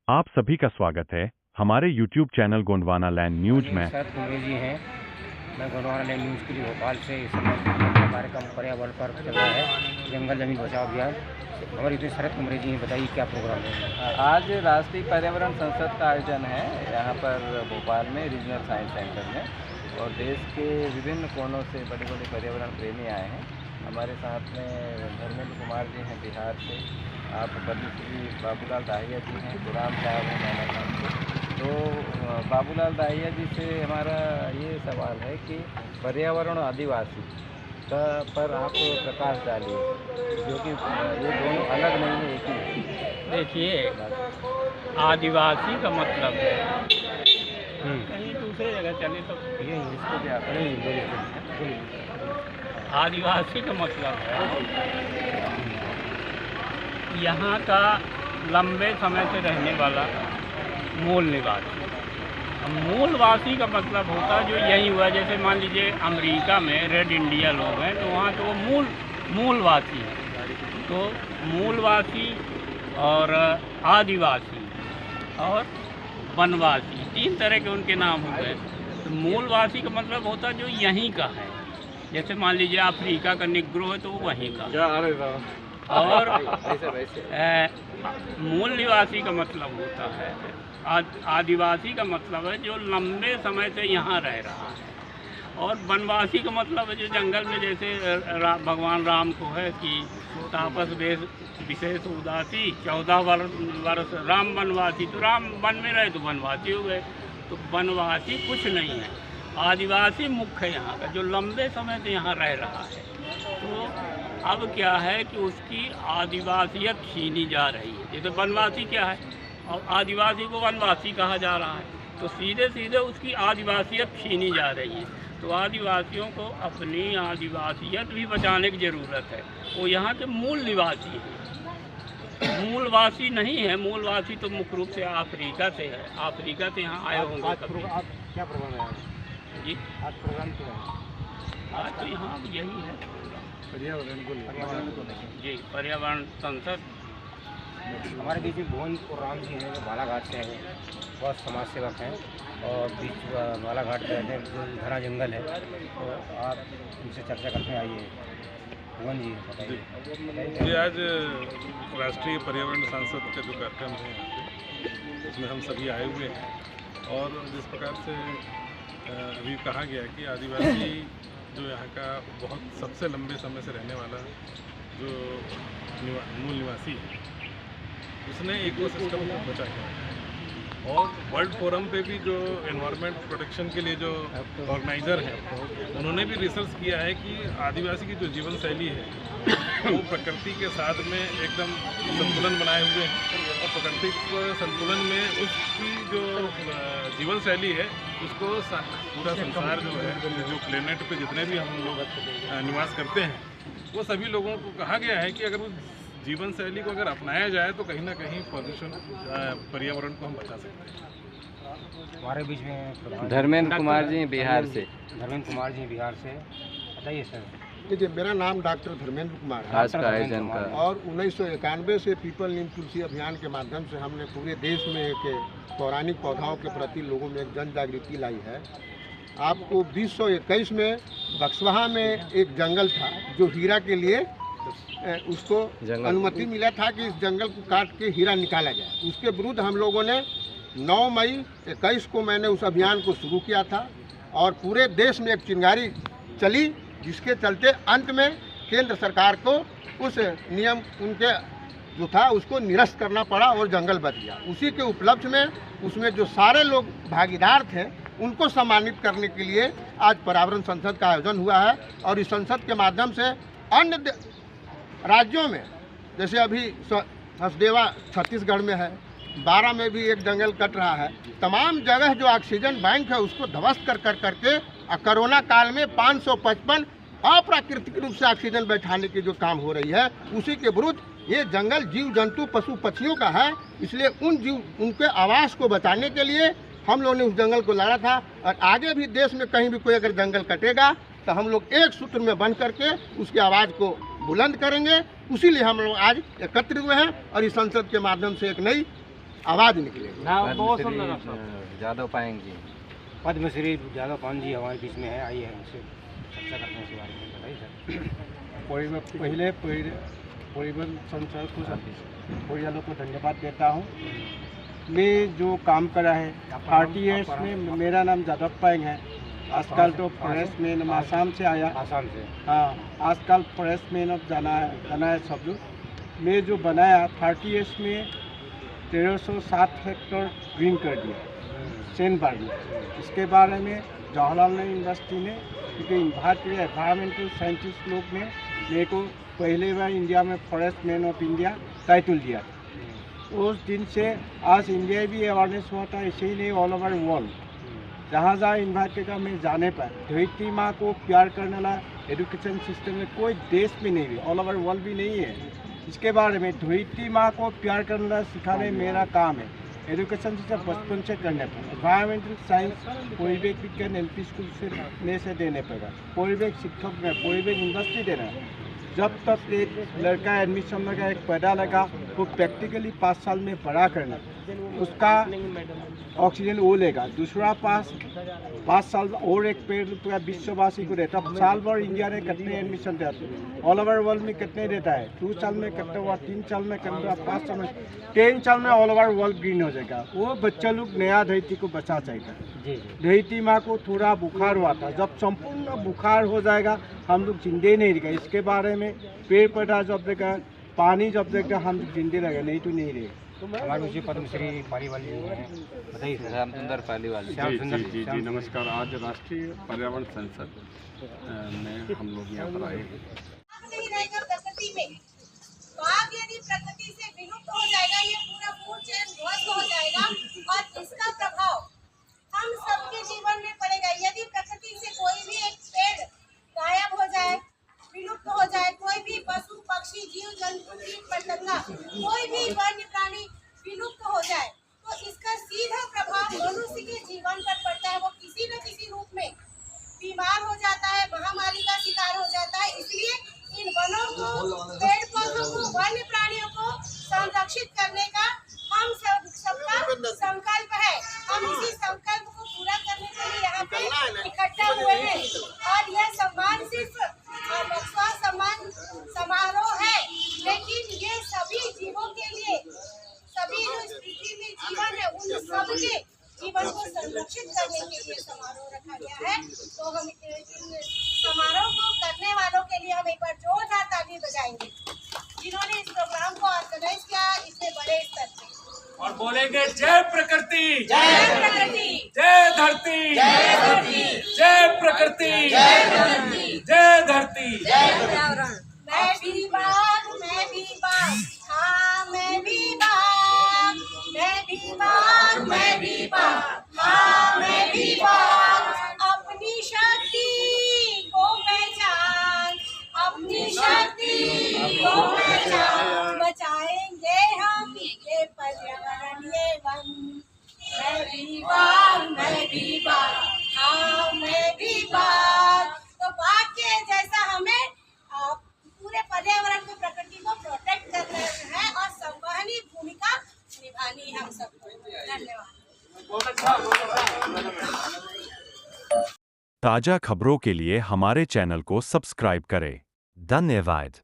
आप सभी का स्वागत है हमारे YouTube channel Gondwana land news में। सर कुंवरे जी हैं, मैं गोंडवाना लैंड न्यूज़ के लिए भोपाल से इस समय अपना कार्यक्रम पर्यावरण पर चल रहा है, जंगल जमीन बचाओ अभियान। हमारे इतने शरद कुंवरे जी हैं, बताइए क्या प्रोग्राम है। आज राष्ट्रीय पर्यावरण संसद का आयोजन है यहाँ पर भोपाल में रीजनल साइंस सेंटर में, और देश के विभिन्न कोनों से बड़े बड़े पर्यावरण प्रेमी आए हैं। हमारे साथ में धर्मेंद्र कुमार जी हैं बिहार से, आप पद्मश्री बाबूलाल दाहिया जी हैं, गुलाम साहब हैं नानागढ़ से। तो बाबूलाल दाहिया जी से हमारा ये सवाल है कि पर्यावरण आदिवासी का पर आप प्रकाश डालिए, जो कि ये दोनों अलग नहीं है, एक ही है। देखिए, आदिवासी का मतलब है कहीं दूसरे जगह चले तो ये इसको क्या करें, आदिवासी का मतलब है यहाँ का लंबे समय से रहने वाला मूल निवासी। अब मूलवासी का मतलब होता है जो यही हुआ, जैसे मान लीजिए अमेरिका में रेड इंडिया लोग हैं तो वहाँ तो वो मूलवासी हैं। तो मूलवासी और आदिवासी और वनवासी तीन तरह के उनके नाम हो गए। तो मूलवासी का मतलब होता है जो यहीं का है, जैसे मान लीजिए अफ्रीका का निग्रो है तो वो वहीं का। और मूल निवासी का मतलब होता है आदिवासी का मतलब है जो लंबे समय से यहाँ रह रहा है। और वनवासी का मतलब है जो जंगल में, जैसे भगवान राम को है कि तापस विशेष उदासी 14 वर्ष राम वनवासी, तो राम वन में रहे तो वनवासी हो गए। तो वनवासी कुछ नहीं है, आदिवासी मुख्य है यहाँ का, जो लंबे समय से यहाँ रह रहा है। तो अब क्या है कि उसकी आदिवासियत छीनी जा रही है। जैसे वनवासी क्या है, और आदिवासी को वनवासी कहा जा रहा है, तो सीधे सीधे उसकी आदिवासियत छीनी जा रही है। तो आदिवासियों को अपनी आदिवासियत भी बचाने की ज़रूरत है। वो यहाँ के मूल निवासी हैं, मूलवासी नहीं है। मूलवासी तो मुख्य रूप से अफ्रीका से है, अफ्रीका से यहाँ आए होंगे। क्या प्रोग्राम है जी, आज प्रोग्राम क्या है? आज तो यहाँ यही है पर्यावरण को जी, पर्यावरण संसद। हमारे बीच में भुवन और राम जी हैं, जो बालाघाट से हैं, बहुत समाज सेवक हैं और बीच बालाघाट रहते हैं, जो घना जंगल है। तो आप उनसे चर्चा करते हैं, आइए भुवन जी बताइए। जी, आज राष्ट्रीय पर्यावरण सांसद का जो कार्यक्रम है यहाँ पे, उसमें हम सभी आए हुए हैं। और जिस प्रकार से अभी कहा गया कि आदिवासी जो यहाँ का बहुत सबसे लंबे समय से रहने वाला जो मूल निवासी है, उसने इकोसिस्टम को बचाया है। और वर्ल्ड फोरम पे भी जो एनवायरनमेंट प्रोटेक्शन के लिए जो ऑर्गेनाइज़र हैं, उन्होंने भी रिसर्च किया है कि आदिवासी की जो जीवन शैली है वो प्रकृति के साथ में एकदम संतुलन बनाए हुए हैं। और प्राकृतिक संतुलन में उसकी जो जीवन शैली है, उसको पूरा संसार जो है, जो प्लेनेट पे जितने भी हम लोग निवास करते हैं, वो सभी लोगों को कहा गया है कि अगर वो जीवन शैली को अगर अपनाया जाए तो कहीं ना कहीं प्रदूषण पर्यावरण को हम बचा सकते हैं। हमारे बीच में धर्मेंद्र कुमार जी बिहार से। धर्मेंद्र कुमार जी बिहार से, बताइए सर। देखिए, मेरा नाम डॉक्टर धर्मेंद्र कुमार है। आज का आयोजन का और 1991 से पीपल नीम तुलसी अभियान के माध्यम से हमने पूरे देश में एक पौराणिक पौधाओं के प्रति लोगों में एक जन जागृति लाई है। आपको 2021 में बक्सवाहा में एक जंगल था जो हीरा के लिए उसको अनुमति मिला था कि इस जंगल को काट के हीरा निकाला जाए। उसके विरुद्ध हम लोगों ने 9 मई 21 को मैंने उस अभियान को शुरू किया था और पूरे देश में एक चिंगारी चली, जिसके चलते अंत में केंद्र सरकार को उस नियम उनके जो था उसको निरस्त करना पड़ा और जंगल बच गया। उसी के उपलक्ष्य में उसमें जो सारे लोग भागीदार थे उनको सम्मानित करने के लिए आज पर्यावरण संसद का आयोजन हुआ है। और इस संसद के माध्यम से अन्य राज्यों में, जैसे अभी हसदेवा छत्तीसगढ़ में है, 12 में भी एक जंगल कट रहा है, तमाम जगह जो ऑक्सीजन बैंक है उसको ध्वस्त करके कोरोना काल में 555 अप्राकृतिक रूप से ऑक्सीजन बैठाने की जो काम हो रही है, उसी के विरुद्ध ये जंगल जीव जंतु पशु पक्षियों का है। इसलिए उनके आवास को बचाने के लिए हम लोगों ने उस जंगल को लड़ा था। और आगे भी देश में कहीं भी कोई अगर जंगल कटेगा तो हम लोग एक सूत्र में बंध करके उसकी आवाज़ को बुलंद करेंगे। उसी लिए हम लोग आज एकत्रित हुए हैं और इस संसद के माध्यम से एक नई आवाज़ निकलेगी। पद्मश्री यादव पायेंग जी, पद्मश्री यादव पान जी हमारे बीच में है, आइए हमसे चर्चा करते हैं इस बारे में। बताइए सर। पहले परिवहन संचालक परिवारों को धन्यवाद देता हूँ। मैं जो काम करा है 30 ईयर्स में, मेरा नाम यादव पायेंग है। आजकल तो फॉरेस्ट मैन आसाम से आया। आसाम से। हाँ, आजकल फॉरेस्ट मैन अब जाना है सब लोग। मैं जो बनाया 30 ईयर्स में 1307 हेक्टर ग्रीन कर दिया सेनबाग में। इसके बारे में जवाहरलाल नेहरू यूनिवर्सिटी ने, क्योंकि भारतीय एनवायरमेंटल साइंटिस्ट लोग ने मेरे को पहले बार इंडिया में forest man of India title दिया था। उस दिन से आज इंडिया भी अवेयरनेस हुआ था, ऐसे ही नहीं ऑल ओवर वर्ल्ड। जहाँ जहाँ इन्वाइट का मैं जाने पर धरती माँ को प्यार करने वाला एजुकेशन सिस्टम में कोई देश में नहीं है, ऑल ओवर वर्ल्ड भी नहीं है। इसके बारे में धरती माँ को प्यार करने वाला सिखाने मेरा काम है। एजुकेशन सिस्टम बचपन से करने पर, एनवायरमेंटल साइंस परिवेश विज्ञान LP स्कूल से देने पड़ेगा, परिवेश शिक्षक में परिवेश यूनिवर्सिटी देना। जब तक एक लड़का एडमिशन लगा, एक पैदा लगा, वो प्रैक्टिकली 5 साल में बड़ा करना, उसका ऑक्सीजन वो लेगा। दूसरा 5 साल और एक पेड़ पूरा विश्ववासी को देता। साल भर इंडिया ने कितने एडमिशन देते हैं, ऑल ओवर वर्ल्ड में कितने देता है? 2 साल में कितना हुआ, 3 साल में कितना हुआ, 5 साल में, 10 साल में ऑल ओवर वर्ल्ड ग्रीन हो जाएगा। वो बच्चा लोग नया धरती को बचा जाएगा। धरती माँ को थोड़ा बुखार हुआ था, जब संपूर्ण बुखार हो जाएगा हम लोग जिंदे नहीं रहेगा। इसके बारे में पेड़ पौधा जब देगा, पानी जब देगा, हम लोग जिंदे रहेगा, नहीं तो नहीं रहेगा। हमारे मुझे पद्मश्री पालीवाल जी हैं, बताइए सर। श्याम सुंदर पालीवाल जी। जी नमस्कार। आज राष्ट्रीय पर्यावरण संसद में हम लोग यहाँ पर आए हैं। नहीं रहेगा प्रकृति में, बाघ यदि प्रकृति से विलुप्त हो जाएगा, ये पूरा फूड चेन ध्वस्त हो जाएगा और इसका प्रभाव हम सबके जीवन में पड़ेगा। यदि प्रकृति से कोई भी एक पेड़ गायब हो जाए, विलुप्त हो जाए, कोई भी पशु पक्षी जीव जंतु कीट पतंगा कोई भी वन्य प्राणी विलुप्त हो जाए, तो इसका सीधा प्रभाव मनुष्य के जीवन पर पड़ता है। वो किसी न किसी रूप में बीमार हो जाता है, महामारी का शिकार हो जाता है। इसलिए इन वनों को, पेड़ पौधों को, वन्य प्राणियों को संरक्षित करने का हम सबका संकल्प है। हम इसी संकल्प को पूरा करने के लिए यहाँ पे इकट्ठा हुए हैं। और यह सम्मान सिर्फ बक्सवा सम्मान समारोह है, लेकिन ये सभी जीवों के लिए, सभी जो इस पृथ्वी में जीवन है, उन सबके जीवन को संरक्षित करने के लिए समारोह रखा गया है। तो हम इन समारोह को करने वालों के लिए हम एक बार जोरदार ताली बजाएंगे, जिन्होंने इस प्रोग्राम को ऑर्गेनाइज किया इतने बड़े स्तर पे। और बोलेंगे जय प्रकृति, जय प्रकृति, जय धरती, जय धरती, जय प्रकृति, जय धरती, जय धरती, जय पर्यावरण। मैं भी बाघ, मैं भी बाघ, हाँ मैं भी बाघ, मैं भी बाघ, मैं भी बाघ, हाँ मैं भी बाघ। अपनी शक्ति को पहचान, अपनी शक्ति को पहचान, बचाएंगे हम ये पर्यावरण ये वन। मैं भी बाघ, मैं भी बाघ, हाँ मैं भी बाघ। तो बाघ के जैसा हमें पूरे पर्यावरण को, प्रकृति को प्रोटेक्ट करना है और संवहनी भूमिका निभानी है हम सबको। धन्यवाद। ताज़ा खबरों के लिए हमारे चैनल को सब्सक्राइब करें। धन्यवाद।